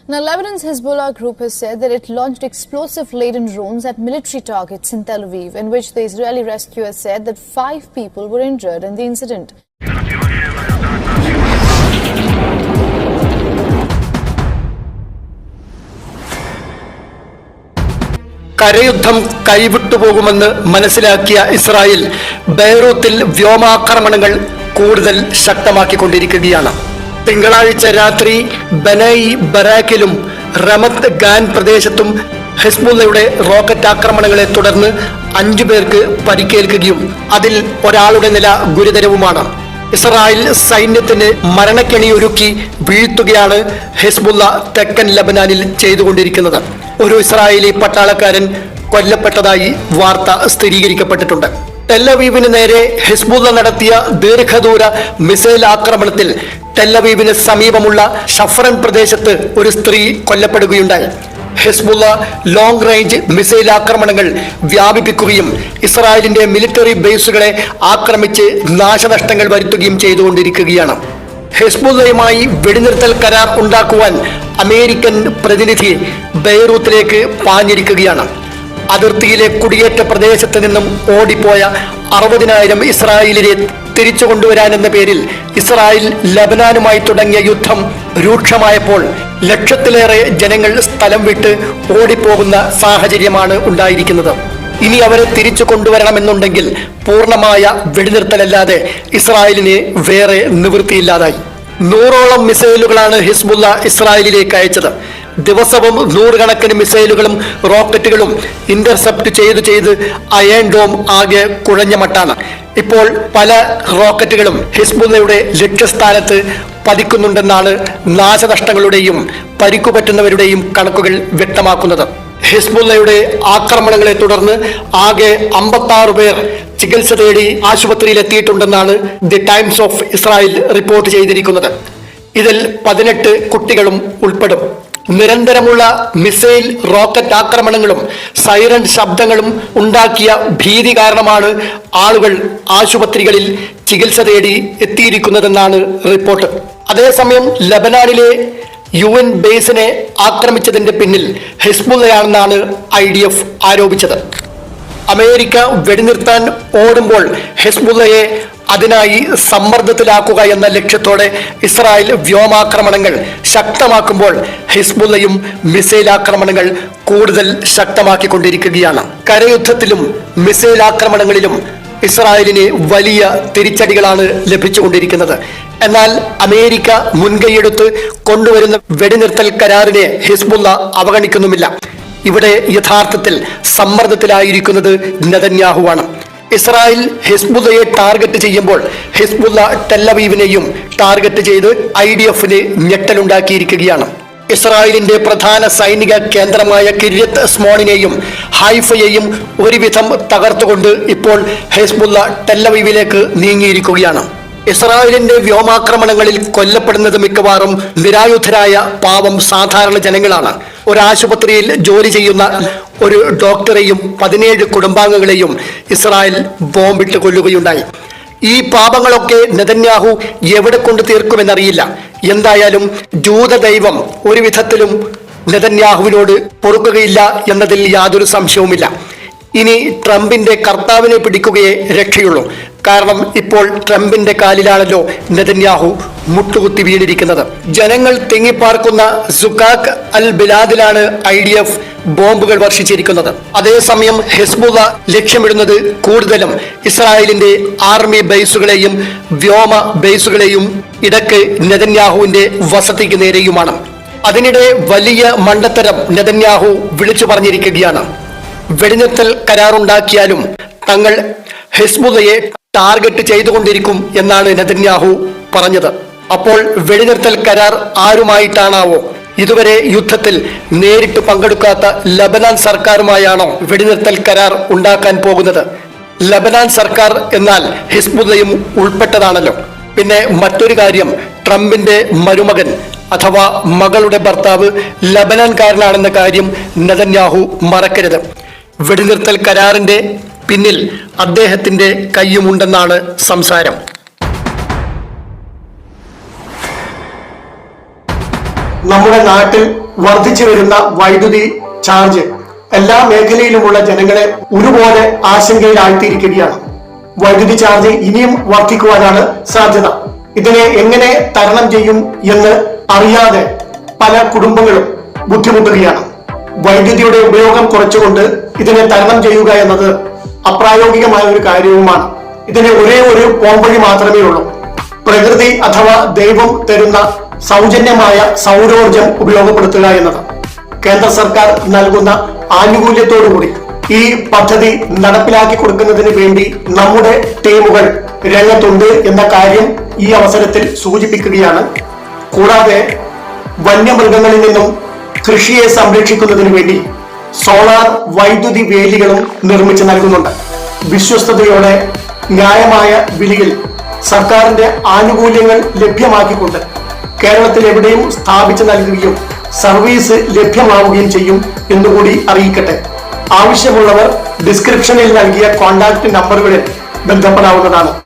Now, Lebanon's Hezbollah group has said that it launched explosive-laden drones at military targets in Tel Aviv, in which the Israeli rescuers said that 5 people were injured in the incident. കരയുദ്ധം കൈവിട്ടുപോകുമെന്ന് മനസ്സിലാക്കിയ Israel ബെയ്റൂത്തിൽ വ്യോമാക്രമണങ്ങൾ കൂടുതൽ ശക്തമാക്കിക്കൊണ്ടിരിക്കുകയാണ്. തിങ്കളാഴ്ച രാത്രി ബനൈ ബറാക്കിലും റമത്ത് ഗാൻ പ്രദേശത്തും ഹെസ്ബുള്ളയുടെ rocket ആക്രമണങ്ങളെ തുടർന്ന് 5 പേർക്ക് പരിക്കേൽക്കുകയും അതിൽ ഒരാളുടെ നില ഗുരുതരവുമാണ്. ഇസ്രായേൽ സൈന്യത്തിന് മരണക്കെണിയൊരുക്കി വീഴ്ത്തുകയാണ് ഹെസ്ബുള്ള തെക്കൻ ലബനാനിൽ ചെയ്തുകൊണ്ടിരിക്കുന്നത്. ഒരു ഇസ്രായേലി പട്ടാളക്കാരൻ കൊല്ലപ്പെട്ടതായി വാർത്ത സ്ഥിരീകരിക്കപ്പെട്ടിട്ടുണ്ട്. ടെല്ലവീവിന് നേരെ ഹിസ്ബുള്ള നടത്തിയ ദീർഘദൂര മിസൈൽ ആക്രമണത്തിൽ ടെല്ലവീവിന് സമീപമുള്ള ഷഫ്രൻ പ്രദേശത്ത് ഒരു സ്ത്രീ കൊല്ലപ്പെടുകയുണ്ടായി. ഹിസ്ബുള്ള ലോങ് റേഞ്ച് മിസൈൽ ആക്രമണങ്ങൾ വ്യാപിപ്പിക്കുകയും ഇസ്രായേലിന്റെ മിലിറ്ററി ബേസുകളെ ആക്രമിച്ച് നാശനഷ്ടങ്ങൾ വരുത്തുകയും ചെയ്തുകൊണ്ടിരിക്കുകയാണ്. ഹിസ്ബുള്ളയുമായി വെടിനിർത്തൽ കരാർ ഉണ്ടാക്കുവാൻ അമേരിക്കൻ പ്രതിനിധി ബെയ്റൂത്തിലേക്ക് പാഞ്ഞിരിക്കുകയാണ്. അതിർത്തിയിലെ കുടിയേറ്റ പ്രദേശത്ത് നിന്നും ഓടിപ്പോയ 60,000 ഇസ്രായേലിനെ തിരിച്ചു കൊണ്ടുവരാനെന്ന പേരിൽ ഇസ്രായേൽ ലബനാനുമായി തുടങ്ങിയ യുദ്ധം രൂക്ഷമായപ്പോൾ ലക്ഷത്തിലേറെ ജനങ്ങൾ സ്ഥലം വിട്ട് ഓടിപ്പോകുന്ന സാഹചര്യമാണ് ഉണ്ടായിരിക്കുന്നത്. ഇനി അവരെ തിരിച്ചു കൊണ്ടുവരണമെന്നുണ്ടെങ്കിൽ പൂർണ്ണമായ വെടിനിർത്തലല്ലാതെ ഇസ്രായേലിന് വേറെ നിവൃത്തിയില്ലാതായി. 100ഓളം മിസൈലുകളാണ് ഹിസ്ബുള്ള ഇസ്രായേലിലേക്ക് അയച്ചത്. ദിവസവും 100 കണക്കിന് മിസൈലുകളും റോക്കറ്റുകളും ഇന്റർസെപ്റ്റ് ചെയ്ത് അയൺ ഡോം ആകെ കുഴഞ്ഞ മട്ടാണ്. ഇപ്പോൾ പല റോക്കറ്റുകളും ഹിസ്ബുള്ളയുടെ ലക്ഷ്യസ്ഥാനത്ത് പതിക്കുന്നുണ്ടെന്നാണ് നാശനഷ്ടങ്ങളുടെയും പരിക്കുപറ്റുന്നവരുടെയും കണക്കുകൾ വ്യക്തമാക്കുന്നത്. ഹിസ്ബുള്ളയുടെ ആക്രമണങ്ങളെ തുടർന്ന് ആകെ 56 പേർ ചികിത്സ തേടി ആശുപത്രിയിൽ എത്തിയിട്ടുണ്ടെന്നാണ് the Times of Israel report ചെയ്തിരിക്കുന്നത്. ഇതിൽ 18 കുട്ടികളും ഉൾപ്പെടും. നിരന്തരമുള്ള മിസൈൽ റോക്കറ്റ് ആക്രമണങ്ങളും സൈറൺ ശബ്ദങ്ങളും ഉണ്ടാക്കിയ ഭീതി കാരണമാണ് ആളുകൾ ആശുപത്രികളിൽ ചികിത്സ തേടി എത്തിയിരിക്കുന്നതെന്നാണ് റിപ്പോർട്ട്. അതേസമയം ലബനാനിലെ UN ബേസിനെ ആക്രമിച്ചതിന്റെ പിന്നിൽ ഹിസ്ബുള്ളയാണെന്നാണ് IDF ആരോപിച്ചത്. അമേരിക്ക വെടിനിർത്താൻ ഓടുമ്പോൾ ഹിസ്ബുള്ളയെ അതിനായി സമ്മർദ്ദത്തിലാക്കുക എന്ന ലക്ഷ്യത്തോടെ ഇസ്രായേൽ വ്യോമാക്രമണങ്ങൾ ശക്തമാക്കുമ്പോൾ ഹിസ്ബുള്ളയും മിസൈൽ ആക്രമണങ്ങൾ കൂടുതൽ ശക്തമാക്കിക്കൊണ്ടിരിക്കുകയാണ്. കരയുദ്ധത്തിലും മിസൈൽ ആക്രമണങ്ങളിലും ഇസ്രായേലിന് വലിയ തിരിച്ചടികളാണ് ലഭിച്ചുകൊണ്ടിരിക്കുന്നത്. എന്നാൽ അമേരിക്ക മുൻകൈയെടുത്ത് കൊണ്ടുവരുന്ന വെടിനിർത്തൽ കരാറിനെ ഹിസ്ബുള്ള അവഗണിക്കുന്നുമില്ല. ഇവിടെ യഥാർത്ഥത്തിൽ സമ്മർദ്ദത്തിലായിരിക്കുന്നത് നെതന്യാഹുവാണ്. ഇസ്രായേൽ ഹിസ്ബുള്ളയെ ടാർഗറ്റ് ചെയ്യുമ്പോൾ ഹിസ്ബുള്ള ടെല്ലവീവിനെയും ടാർഗറ്റ് ചെയ്ത് IDFന് ഞെട്ടലുണ്ടാക്കിയിരിക്കുകയാണ്. ഇസ്രായേലിന്റെ പ്രധാന സൈനിക കേന്ദ്രമായ കിര്യത്ത് സ്മോണിനെയും ഹൈഫയെയും ഒരുവിധം തകർത്തുകൊണ്ട് ഇപ്പോൾ ഹിസ്ബുള്ള ടെല്ലവീവിലേക്ക് നീങ്ങിയിരിക്കുകയാണ്. ഇസ്രായേലിന്റെ വ്യോമാക്രമണങ്ങളിൽ കൊല്ലപ്പെടുന്നത് മിക്കവാറും നിരായുധരായ പാവം സാധാരണ ജനങ്ങളാണ്. ഒരു ആശുപത്രിയിൽ ജോലി ചെയ്യുന്ന ഒരു ഡോക്ടറെയും 17 കുടുംബാംഗങ്ങളെയും ഇസ്രായേൽ ബോംബിട്ട് കൊല്ലുകയുണ്ടായി. ഈ പാപങ്ങളൊക്കെ നെതന്യാഹു എവിടെ കൊണ്ട് തീർക്കുമെന്നറിയില്ല. എന്തായാലും ജൂതദൈവം ഒരു വിധത്തിലും നെതന്യാഹുവിനോട് പൊറുക്കുകയില്ല എന്നതിൽ യാതൊരു സംശയവുമില്ല. ഇനി ട്രംപിന്റെ കർത്താവിനെ പിടിക്കുകയേ രക്ഷയുള്ളൂ. കാരണം ഇപ്പോൾ ട്രംപിന്റെ കാലിലാണല്ലോ നെതന്യാഹു മുട്ടുകുത്തി വീണിരിക്കുന്നത്. ജനങ്ങൾ തിങ്ങിപ്പാർക്കുന്ന സുക്കാക്ക് അൽ ബിലാദിലാണ് IDF ബോംബുകൾ വർഷിച്ചിരിക്കുന്നത്. അതേസമയം ഹിസ്ബുള്ള ലക്ഷ്യമിടുന്നത് കൂടുതലും ഇസ്രായേലിന്റെ ആർമി ബേസുകളെയും വ്യോമ ബേസുകളെയും ഇടയ്ക്ക് നെതന്യാഹുവിന്റെ വസതിക്ക് നേരെയുമാണ്. അതിനിടെ വലിയ മണ്ടത്തരം നെതന്യാഹു വിളിച്ചു പറഞ്ഞിരിക്കുകയാണ്. വെടിനിർത്തൽ കരാറുണ്ടാക്കിയാലും തങ്ങൾ ഹിസ്ബുള്ളയെ ടാർഗറ്റ് ചെയ്തുകൊണ്ടിരിക്കും എന്നാണ് നെതന്യാഹു പറഞ്ഞത്. അപ്പോൾ വെടിനിർത്തൽ കരാർ ആരുമായിട്ടാണാവോ? ഇതുവരെ യുദ്ധത്തിൽ നേരിട്ട് പങ്കെടുക്കാത്ത ലബനാൻ സർക്കാരുമായാണോ വെടിനിർത്തൽ കരാർ ഉണ്ടാക്കാൻ പോകുന്നത്? ലബനാൻ സർക്കാർ എന്നാൽ ഹിസ്ബുള്ളയും ഉൾപ്പെട്ടതാണല്ലോ. പിന്നെ മറ്റൊരു കാര്യം, ട്രംപിന്റെ മരുമകൻ അഥവാ മകളുടെ ഭർത്താവ് ലബനാൻകാരനാണെന്ന കാര്യം നെതന്യാഹു മറക്കരുത്. വെടിനിർത്തൽ കരാറിന്റെ പിന്നിൽ അദ്ദേഹത്തിന്റെ കയ്യുമുണ്ടെന്നാണ് സംസാരം. നമ്മുടെ നാട്ടിൽ വർദ്ധിച്ചു വരുന്ന വൈദ്യുതി ചാർജ് എല്ലാ മേഖലയിലുമുള്ള ജനങ്ങളെ ഒരുപോലെ ആശങ്കയിലാഴ്ത്തിയിരിക്കുകയാണ്. വൈദ്യുതി ചാർജ് ഇനിയും വർദ്ധിക്കുവാനാണ് സാധ്യത. ഇതിനെ എങ്ങനെ തരണം ചെയ്യും എന്ന് അറിയാതെ പല കുടുംബങ്ങളും ബുദ്ധിമുട്ടുകയാണ്. വൈദ്യുതിയുടെ ഉപയോഗം കുറച്ചുകൊണ്ട് ഇതിനെ തരണം ചെയ്യുക എന്നത് അപ്രായോഗികമായ ഒരു കാര്യവുമാണ്. ഇതിന് ഒരേ ഒരു പോംവഴി മാത്രമേ ഉള്ളൂ. പ്രകൃതി അഥവാ ദൈവം തരുന്ന സൗജന്യമായ സൗരോർജം ഉപയോഗപ്പെടുത്തുക എന്നത്. കേന്ദ്ര സർക്കാർ നൽകുന്ന ആനുകൂല്യത്തോടുകൂടി ഈ പദ്ധതി നടപ്പിലാക്കി കൊടുക്കുന്നതിന് വേണ്ടി നമ്മുടെ ടീമുകൾ രംഗത്തുണ്ട് എന്ന കാര്യം ഈ അവസരത്തിൽ സൂചിപ്പിക്കുകയാണ്. കൂടാതെ വന്യമൃഗങ്ങളിൽ നിന്നും കൃഷിയെ സംരക്ഷിക്കുന്നതിന് വേണ്ടി സോളാർ വൈദ്യുതി വേലികളും നിർമ്മിച്ച് നൽകുന്നുണ്ട്. വിശ്വസ്തയോടെ ന്യായമായ വിലയിൽ സർക്കാരിന്റെ ആനുകൂല്യങ്ങൾ ലഭ്യമാക്കിക്കൊണ്ട് കേരളത്തിൽ എവിടെയും സ്ഥാപിച്ചു നൽകുകയും സർവീസ് ലഭ്യമാവുകയും ചെയ്യും എന്നുകൂടി അറിയിക്കട്ടെ. ആവശ്യമുള്ളവർ ഡിസ്ക്രിപ്ഷനിൽ നൽകിയ കോൺടാക്ട് നമ്പറുകളിൽ ബന്ധപ്പെടാവുന്നതാണ്.